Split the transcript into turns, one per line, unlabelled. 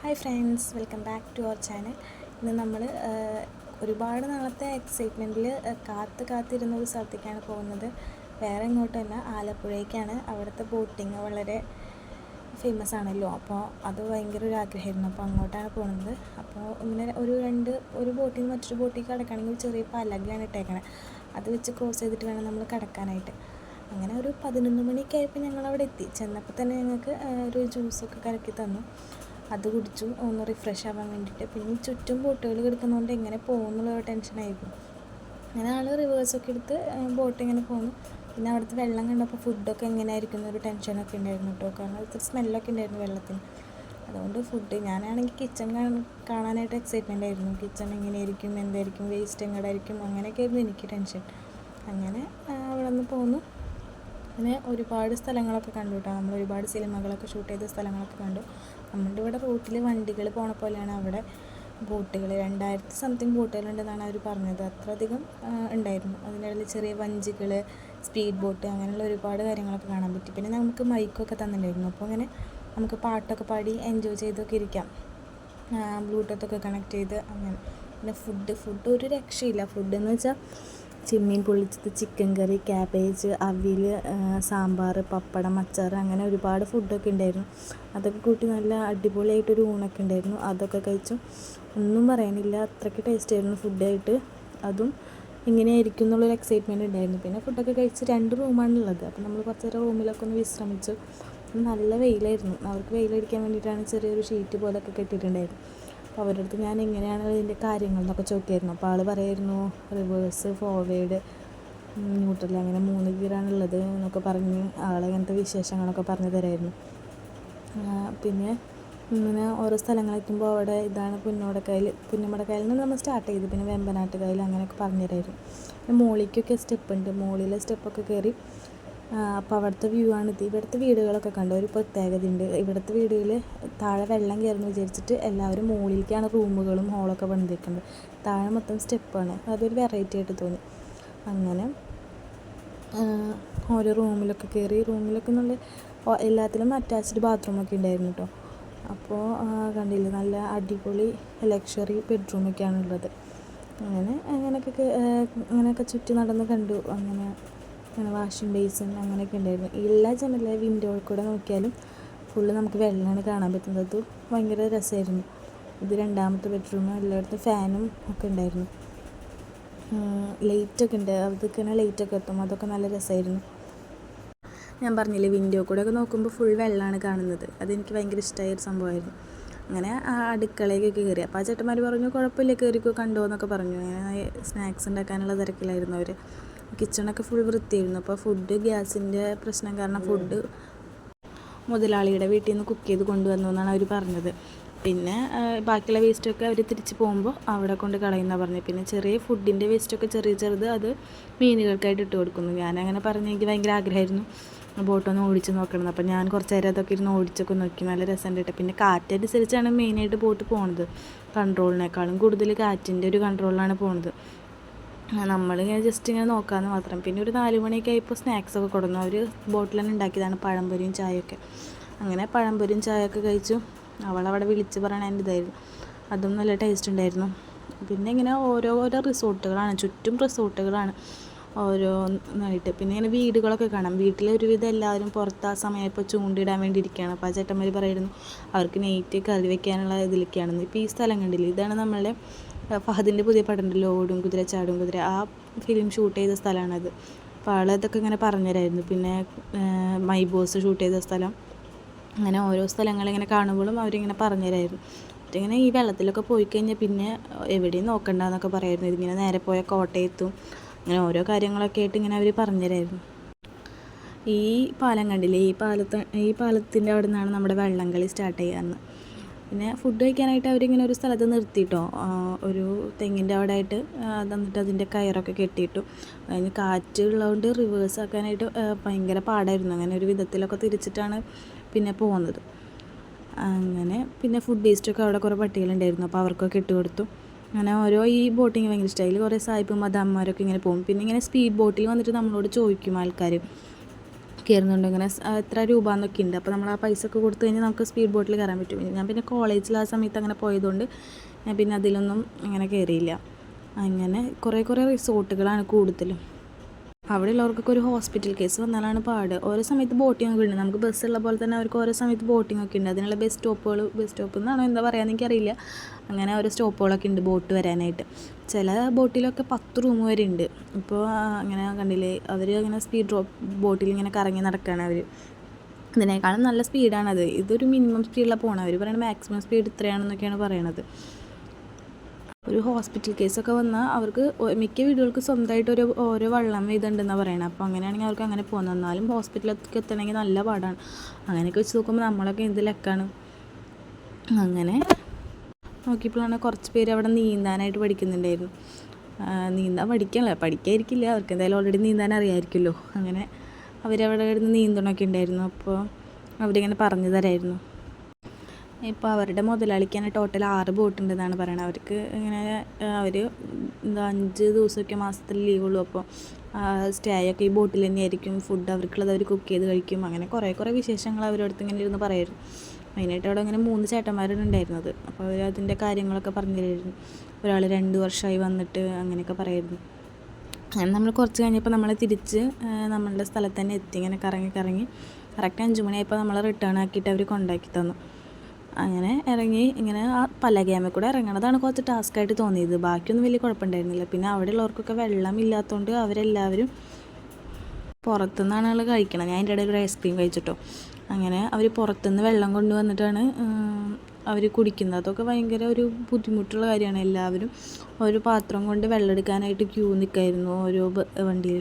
Hi friends, welcome back to our channel. ഇന്ന് നമ്മൾ ഒരുപാട് നാളത്തെ എക്സൈറ്റ്മെൻറ്റിൽ കാത്തിരുന്ന ഒരു സ്ഥലത്തേക്കാണ് പോകുന്നത്. വേറെ എങ്ങോട്ടല്ല, ആലപ്പുഴയ്ക്കാണ്. അവിടുത്തെ ബോട്ടിങ് വളരെ ഫേമസ് ആണല്ലോ, അപ്പോൾ അത് ഭയങ്കര ഒരു ആഗ്രഹമായിരുന്നു. അപ്പോൾ അങ്ങോട്ടാണ് പോകുന്നത്. അപ്പോൾ ഇങ്ങനെ ഒരു ബോട്ടിൽ നിന്ന് മറ്റൊരു ബോട്ടിൽ കിടക്കണമെങ്കിൽ ചെറിയ പലകയാണ് ഇട്ടേക്കണത്. അത് വെച്ച് ക്രോസ് ചെയ്തിട്ട് വേണം നമ്മൾ കിടക്കാനായിട്ട്. അങ്ങനെ ഒരു 11 മണിയൊക്കെ ആയപ്പോൾ ഞങ്ങളവിടെ എത്തി. ചെന്നപ്പോൾ തന്നെ ഞങ്ങൾക്ക് ഒരു ജ്യൂസൊക്കെ കലക്കി തന്നു. അത് കുടിച്ചു, ഒന്ന് റിഫ്രഷ് ആവാൻ വേണ്ടിയിട്ട്. പിന്നെ ചുറ്റും ബോട്ടുകൾ കിടക്കുന്നതുകൊണ്ട് എങ്ങനെ പോകുമെന്നുള്ളൊരു ടെൻഷനായിരുന്നു. അങ്ങനെ റിവേഴ്സൊക്കെ എടുത്ത് ബോട്ട് ഇങ്ങനെ പോന്നു. പിന്നെ അവിടുത്തെ വെള്ളം കണ്ടപ്പോൾ ഫുഡൊക്കെ എങ്ങനെയായിരിക്കും എന്നൊരു ടെൻഷനൊക്കെ ഉണ്ടായിരുന്നു കേട്ടോ. കാരണം ഇത്തിരി സ്മെല്ലൊക്കെ ഉണ്ടായിരുന്നു വെള്ളത്തിന്. അതുകൊണ്ട് ഫുഡ്, ഞാനാണെങ്കിൽ കിച്ചൺ കാണാനായിട്ട് എക്സൈറ്റ്മെൻ്റ് ആയിരുന്നു. കിച്ചൺ എങ്ങനെയായിരിക്കും, എന്തായിരിക്കും, വേസ്റ്റ് എങ്ങോട്ടായിരിക്കും, അങ്ങനെയൊക്കെ ആയിരുന്നു എനിക്ക് ടെൻഷൻ. അങ്ങനെ അവിടെ നിന്ന് പോന്നു. അങ്ങനെ ഒരുപാട് സ്ഥലങ്ങളൊക്കെ കണ്ടു കേട്ടോ. നമ്മൾ ഒരുപാട് സിനിമകളൊക്കെ ഷൂട്ട് ചെയ്ത സ്ഥലങ്ങളൊക്കെ കണ്ടു. നമ്മുടെ ഇവിടെ റോട്ടിൽ വണ്ടികൾ പോണ പോലെയാണ് അവിടെ ബോട്ടുകൾ. 2000 സംതിങ് ബോട്ടുകളുണ്ടെന്നാണ് അവർ പറഞ്ഞത്. അത്രയധികം ഉണ്ടായിരുന്നു. അതിനിടയിൽ ചെറിയ വഞ്ചികൾ, സ്പീഡ് ബോട്ട്, അങ്ങനെയുള്ള ഒരുപാട് കാര്യങ്ങളൊക്കെ കാണാൻ പറ്റി. പിന്നെ നമുക്ക് മൈക്കൊക്കെ തന്നിട്ടുണ്ടായിരുന്നു. അപ്പോൾ അങ്ങനെ നമുക്ക് പാട്ടൊക്കെ പാടി എൻജോയ് ചെയ്തൊക്കെ ഇരിക്കാം. ബ്ലൂടൂത്തൊക്കെ കണക്ട് ചെയ്ത് അങ്ങനെ. പിന്നെ ഫുഡ് ഒരു രക്ഷയില്ല. ഫുഡെന്ന് വെച്ചാൽ ചെമ്മീൻ പൊള്ളിച്ചത്, ചിക്കൻ കറി, ക്യാബേജ്, അവിയൽ, സാമ്പാർ, പപ്പടം, അച്ചാർ, അങ്ങനെ ഒരുപാട് ഫുഡൊക്കെ ഉണ്ടായിരുന്നു. അതൊക്കെ കൂട്ടി നല്ല അടിപൊളിയായിട്ടൊരു ഊണൊക്കെ ഉണ്ടായിരുന്നു. അതൊക്കെ കഴിച്ചു. ഒന്നും പറയാനില്ല, അത്രയ്ക്ക് ടേസ്റ്റ് ആയിരുന്നു ഫുഡായിട്ട്. അതും ഇങ്ങനെയായിരിക്കും എന്നുള്ളൊരു എക്സൈറ്റ്മെൻറ്റ് ഉണ്ടായിരുന്നു. പിന്നെ ഫുഡൊക്കെ കഴിച്ച് 2 റൂമാണുള്ളത്. അപ്പോൾ നമ്മൾ കുറച്ച് നേരം റൂമിലൊക്കെ ഒന്ന് വിശ്രമിച്ചു. നല്ല വെയിലായിരുന്നു. അവർക്ക് വെയിലടിക്കാൻ വേണ്ടിയിട്ടാണ് ചെറിയൊരു ഷീറ്റ് പോലൊക്കെ കെട്ടിയിട്ടുണ്ടായിരുന്നു. അപ്പോൾ അവരുടെ അടുത്ത് ഞാൻ എങ്ങനെയാണ് ഇതിൻ്റെ കാര്യങ്ങളെന്നൊക്കെ ചോദിക്കായിരുന്നു. അപ്പോൾ ആൾ പറയായിരുന്നു റിവേഴ്സ്, ഫോർവേഡ്, ന്യൂട്രൽ, അങ്ങനെ 3 ഗിയറാണുള്ളത് എന്നൊക്കെ പറഞ്ഞ് ആളങ്ങനത്തെ വിശേഷങ്ങളൊക്കെ പറഞ്ഞു തരായിരുന്നു. പിന്നെ ഇങ്ങനെ ഓരോ സ്ഥലങ്ങളെത്തുമ്പോൾ അവിടെ ഇതാണ് പുന്നമടക്കായലിൽ നിന്ന് നമ്മൾ സ്റ്റാർട്ട് ചെയ്തു. പിന്നെ വെമ്പനാട്ടുകായൽ, അങ്ങനെയൊക്കെ പറഞ്ഞു തരായിരുന്നു. പിന്നെ മോളിലേക്കൊക്കെ സ്റ്റെപ്പ് ഉണ്ട്. മോളിലെ സ്റ്റെപ്പൊക്കെ കയറി. അപ്പോൾ അവിടുത്തെ വ്യൂ ആണിത്. ഇവിടുത്തെ വീടുകളൊക്കെ കണ്ടു. ഒരു പ്രത്യേകതയുണ്ട്. ഇവിടുത്തെ വീടുകളിൽ താഴെ വെള്ളം കയറുന്നു വിചാരിച്ചിട്ട് എല്ലാവരും മുകളിലേക്കാണ് റൂമുകളും ഹോളൊക്കെ പണിതിരിക്കുന്നത്. താഴെ മൊത്തം സ്റ്റെപ്പാണ്. അതൊരു വെറൈറ്റി ആയിട്ട് തോന്നി. അങ്ങനെ ഓരോ റൂമിലൊക്കെ കയറി. റൂമിലൊക്കെ നല്ല എല്ലാത്തിലും അറ്റാച്ച്ഡ് ബാത്റൂമൊക്കെ ഉണ്ടായിരുന്നു കേട്ടോ. അപ്പോൾ കണ്ടില്ലേ, നല്ല അടിപൊളി ലക്ഷറി ബെഡ്റൂമൊക്കെയാണുള്ളത്. അങ്ങനെയൊക്കെ ചുറ്റി നടന്ന് കണ്ടു. അങ്ങനെ വാഷിംഗ് ബേസിൻ അങ്ങനെയൊക്കെ ഉണ്ടായിരുന്നു. എല്ലാ ജനലിലെ വിൻഡോയിൽ കൂടെ നോക്കിയാലും ഫുള്ള് നമുക്ക് വെള്ളമാണ് കാണാൻ പറ്റുന്നത്. ഭയങ്കര രസമായിരുന്നു. ഇത് 2ാമത്തെ ബെഡ്റൂം. എല്ലായിടത്തും ഫാനും ഒക്കെ ഉണ്ടായിരുന്നു. ലൈറ്റൊക്കെ ഉണ്ട്. അതൊക്കെ ലൈറ്റൊക്കെ എത്തും. അതൊക്കെ നല്ല രസമായിരുന്നു. ഞാൻ പറഞ്ഞില്ലേ, വിൻഡോ കൂടെ ഒക്കെ നോക്കുമ്പോൾ ഫുൾ വെള്ളമാണ് കാണുന്നത്. അതെനിക്ക് ഭയങ്കര ഇഷ്ടമായ ഒരു സംഭവമായിരുന്നു. അങ്ങനെ ആ അടുക്കളയൊക്കെ കയറി. അപ്പോൾ ആ ചേട്ടന്മാർ പറഞ്ഞു കുഴപ്പമില്ല, കയറിക്കോ, കണ്ടോ എന്നൊക്കെ പറഞ്ഞു. അങ്ങനെ സ്നാക്സ് ഉണ്ടാക്കാനുള്ള തിരക്കിലായിരുന്നു അവർ. കിച്ചണൊക്കെ ഫുൾ വൃത്തിയായിരുന്നു. അപ്പോൾ ഫുഡ് ഗ്യാസിൻ്റെ പ്രശ്നം കാരണം ഫുഡ് മുതലാളിയുടെ വീട്ടിൽ നിന്ന് കുക്ക് ചെയ്ത് കൊണ്ടുവന്നു എന്നാണ് അവർ പറഞ്ഞത്. പിന്നെ ബാക്കിയുള്ള വേസ്റ്റൊക്കെ അവർ തിരിച്ച് പോകുമ്പോൾ അവിടെ കൊണ്ട് കളയുന്ന പറഞ്ഞു. പിന്നെ ചെറിയ ഫുഡിൻ്റെ വേസ്റ്റൊക്കെ ചെറുത് അത് മീനുകൾക്കായിട്ട് ഇട്ട് കൊടുക്കുന്നു. ഞാനങ്ങനെ പറഞ്ഞ് എനിക്ക് ഭയങ്കര ആഗ്രഹമായിരുന്നു ബോട്ടൊന്ന് ഓടിച്ച് നോക്കണം. അപ്പോൾ ഞാൻ കുറച്ച് നേരം അതൊക്കെ ഇരുന്ന് ഓടിച്ചൊക്കെ നോക്കി. നല്ല രസമുണ്ട് കേട്ടോ. പിന്നെ കാറ്റനുസരിച്ചാണ് മെയിനായിട്ട് ബോട്ട് പോകുന്നത്. കൺട്രോളിനേക്കാളും കൂടുതൽ കാറ്റിൻ്റെ ഒരു കൺട്രോളിലാണ് പോകുന്നത്. നമ്മളിങ്ങനെ ജസ്റ്റ് ഇങ്ങനെ നോക്കാമെന്ന് മാത്രം. പിന്നെ ഒരു 4 മണിയൊക്കെ ആയപ്പോൾ സ്നാക്സൊക്കെ കൊടുന്നു. അവർ ബോട്ടിൽ തന്നെ ഉണ്ടാക്കിയതാണ്, പഴംപൊരിയും ചായയൊക്കെ. അങ്ങനെ പഴംപൊരിയും ചായയൊക്കെ കഴിച്ചു. അവളവിടെ വിളിച്ച് പറയണ എൻ്റെ ഇതായിരുന്നു. അതും നല്ല ടേസ്റ്റ് ഉണ്ടായിരുന്നു. പിന്നെ ഇങ്ങനെ ഓരോ റിസോർട്ടുകളാണ്, ചുറ്റും റിസോർട്ടുകളാണ് ഓരോന്നായിട്ട്. പിന്നെ ഇങ്ങനെ വീടുകളൊക്കെ കാണാം. വീട്ടിലൊരുവിധം എല്ലാവരും പുറത്ത് ആ സമയമായപ്പോൾ ചൂണ്ടിടാൻ വേണ്ടി ഇരിക്കുകയാണ്. അപ്പോൾ ആ ചേട്ടന്മാർ പറയുന്നു അവർക്ക് നെയ്റ്റ് കറി വയ്ക്കാനുള്ള ഇതിലേക്കാണെന്ന്. ഇപ്പോൾ ഈ സ്ഥലം കണ്ടില്ലേ, ഇതാണ് നമ്മളുടെ ഫഹദിൻ്റെ പുതിയ പടമുണ്ടല്ലോ, ഓടും കുതിര ചാടും കുതിര, ആ ഫിലിം ഷൂട്ട് ചെയ്ത സ്ഥലമാണത്. അപ്പോൾ ആളതൊക്കെ ഇങ്ങനെ പറഞ്ഞുതരായിരുന്നു. പിന്നെ മൈ ബോസ് ഷൂട്ട് ചെയ്ത സ്ഥലം, അങ്ങനെ ഓരോ സ്ഥലങ്ങളിങ്ങനെ കാണുമ്പോഴും അവരിങ്ങനെ പറഞ്ഞുതരായിരുന്നു. ഇങ്ങനെ ഈ വെള്ളത്തിലൊക്കെ പോയി കഴിഞ്ഞാൽ പിന്നെ എവിടെയും നോക്കണ്ടെന്നൊക്കെ പറയായിരുന്നു. ഇതിങ്ങനെ നേരെ പോയ കോട്ടയത്തും, അങ്ങനെ ഓരോ കാര്യങ്ങളൊക്കെ ആയിട്ട് ഇങ്ങനെ അവർ പറഞ്ഞുതരായിരുന്നു. ഈ പാലം കണ്ടില്ലേ, ഈ പാലത്തിൻ്റെ അവിടെ നിന്നാണ് നമ്മുടെ വള്ളംകളി സ്റ്റാർട്ട് ചെയ്യാമെന്ന്. പിന്നെ ഫുഡ് കഴിക്കാനായിട്ട് അവരിങ്ങനെ ഒരു സ്ഥലത്ത് നിർത്തിയിട്ടോ, ഒരു തെങ്ങിൻ്റെ അവിടെ ആയിട്ട്. എന്നിട്ട് അതിൻ്റെ കയറൊക്കെ കെട്ടിയിട്ടു. അതിന് കാറ്റ് ഉള്ളതുകൊണ്ട് റിവേഴ്സ് ആക്കാനായിട്ട് ഭയങ്കര പാടായിരുന്നു. അങ്ങനെ ഒരു വിധത്തിലൊക്കെ തിരിച്ചിട്ടാണ് പിന്നെ പോകുന്നത്. അങ്ങനെ പിന്നെ ഫുഡ് വേസ്റ്റൊക്കെ അവിടെ കുറേ പട്ടികളുണ്ടായിരുന്നു. അപ്പോൾ അവർക്കൊക്കെ ഇട്ട് കൊടുത്തു. അങ്ങനെ ഈ ബോട്ടിങ് ഭയങ്കര ഇഷ്ടമായി. കുറേ സായിപ്പ് മദാമ്മമാരൊക്കെ ഇങ്ങനെ പോകും. പിന്നെ ഇങ്ങനെ സ്പീഡ് ബോട്ടിൽ വന്നിട്ട് നമ്മളോട് ചോദിക്കും ആൾക്കാർ കയറുന്നുണ്ട്. ഇങ്ങനെ എത്ര രൂപ എന്നൊക്കെ ഉണ്ട്. അപ്പോൾ നമ്മൾ ആ പൈസ ഒക്കെ കൊടുത്തു കഴിഞ്ഞാൽ നമുക്ക് സ്പീഡ് ബോട്ടിൽ കയറാൻ പറ്റും. ഞാൻ പിന്നെ കോളേജിൽ ആ സമയത്ത് അങ്ങനെ പോയതുകൊണ്ട് ഞാൻ പിന്നെ അതിലൊന്നും അങ്ങനെ കയറിയില്ല. അങ്ങനെ കുറേ റിസോർട്ടുകളാണ് കൂടുതലും. അവിടെ ഉള്ളവർക്കൊക്കെ ഒരു ഹോസ്പിറ്റൽ കേസ് വന്നാലാണ് പാട്. ഓരോ സമയത്ത് ബോട്ടിംഗ് ഒക്കെ ഉണ്ട്. നമുക്ക് ബസ്സുള്ള പോലെ തന്നെ അവർക്ക് ഓരോ സമയത്ത് ബോട്ടിംഗ് ഒക്കെ ഉണ്ട്. അതിനുള്ള ബസ് സ്റ്റോപ്പ് എന്നാണോ എന്താ പറയുക എനിക്കറിയില്ല. അങ്ങനെ ഓരോ സ്റ്റോപ്പുകളൊക്കെ ഉണ്ട് ബോട്ട് വരാനായിട്ട്. ചില ബോട്ടിലൊക്കെ 10 റൂം വരെ ഉണ്ട്. ഇപ്പോൾ അങ്ങനെ കണ്ടില്ലേ, അവർ അങ്ങനെ ബോട്ടിൽ ഇങ്ങനെ കറങ്ങി നടക്കുകയാണ് അവർ. ഇതിനേക്കാളും നല്ല സ്പീഡാണത്. ഇതൊരു മിനിമം സ്പീഡിലാണ് പോകണം. അവർ പറയുന്നത് മാക്സിമം സ്പീഡ് ഇത്രയാണെന്നൊക്കെയാണ് പറയണത്. ഒരു ഹോസ്പിറ്റൽ കേസൊക്കെ വന്നാൽ അവർക്ക് മിക്ക വീടുകൾക്ക് സ്വന്തമായിട്ട് ഓരോ വള്ളം ഇതുണ്ടെന്നാണ് പറയുന്നത്. അപ്പോൾ അങ്ങനെയാണെങ്കിൽ അവർക്ക് അങ്ങനെ പോകുന്നത്. എന്നാലും ഹോസ്പിറ്റലിലേക്ക് എത്തണമെങ്കിൽ നല്ല പാടാണ്. അങ്ങനെയൊക്കെ വെച്ച് നോക്കുമ്പോൾ നമ്മളൊക്കെ എന്ത് ലക്കാണ്. അങ്ങനെ നോക്കിയപ്പോഴാണ് കുറച്ച് പേര് അവിടെ നീന്താനായിട്ട് പഠിക്കുന്നുണ്ടായിരുന്നു. നീന്താൻ പഠിക്കാതിരിക്കില്ല, അവർക്ക് എന്തായാലും ഓൾറെഡി നീന്താൻ അറിയാമായിരിക്കുമല്ലോ. അങ്ങനെ അവരവിടെ ഇരുന്ന് നീന്തണമൊക്കെ ഉണ്ടായിരുന്നു. അപ്പോൾ അവരിങ്ങനെ പറഞ്ഞു തരായിരുന്നു. ഇപ്പോൾ അവരുടെ മുതലാളിക്ക് തന്നെ ടോട്ടൽ 6 ബോട്ടുണ്ടെന്നാണ് പറയുന്നത്. അവർക്ക് ഇങ്ങനെ അവർ 5 ദിവസമൊക്കെ മാസത്തിൽ ലീവുള്ളൂ. അപ്പോൾ സ്റ്റേ ഒക്കെ ഈ ബോട്ടിൽ തന്നെയായിരിക്കും. ഫുഡ് അവർക്കുള്ളത് അവർ കുക്ക് ചെയ്ത് കഴിക്കും. അങ്ങനെ കുറേ വിശേഷങ്ങൾ അവരുടെ അടുത്ത് ഇങ്ങനെ ഇരുന്ന് പറയായിരുന്നു. മെയിനായിട്ട് അവിടെ ഇങ്ങനെ 3 ചേട്ടന്മാരാണ് ഉണ്ടായിരുന്നത്. അപ്പോൾ അവർ അതിൻ്റെ കാര്യങ്ങളൊക്കെ പറഞ്ഞു തരുമായിരുന്നു. ഒരാൾ 2 വർഷമായി വന്നിട്ട് അങ്ങനെയൊക്കെ പറയായിരുന്നു. അങ്ങനെ നമ്മൾ കുറച്ച് കഴിഞ്ഞപ്പോൾ നമ്മൾ തിരിച്ച് നമ്മളുടെ സ്ഥലത്ത് തന്നെ എത്തി. ഇങ്ങനെ കറങ്ങി കറക്റ്റ് 5 മണിയായപ്പോൾ നമ്മൾ റിട്ടേൺ ആക്കിയിട്ട് അവർ കൊണ്ടാക്കി തന്നു. അങ്ങനെ ഇറങ്ങി ഇങ്ങനെ ആ പലകയാമ കൂടെ ഇറങ്ങണതാണ് കുറച്ച് ടാസ്ക്കായിട്ട് തോന്നിയത്. ബാക്കിയൊന്നും വലിയ കുഴപ്പമുണ്ടായിരുന്നില്ല. പിന്നെ അവിടെ ഉള്ളവർക്കൊക്കെ വെള്ളം ഇല്ലാത്തതുകൊണ്ട് അവരെല്ലാവരും പുറത്തുനിന്നാണ് കഴിക്കണം. ഞാൻ എൻ്റെ ഇടയിൽ ഒരു ഐസ്ക്രീം കഴിച്ചിട്ടോ. അങ്ങനെ അവർ പുറത്തുനിന്ന് വെള്ളം കൊണ്ടുവന്നിട്ടാണ് അവർ കുടിക്കുന്നത്. അതൊക്കെ ഭയങ്കര ഒരു ബുദ്ധിമുട്ടുള്ള കാര്യമാണ്. എല്ലാവരും ഒരു പാത്രം കൊണ്ട് വെള്ളം എടുക്കാനായിട്ട് ക്യൂ നിൽക്കായിരുന്നു ഓരോ വണ്ടിയിൽ.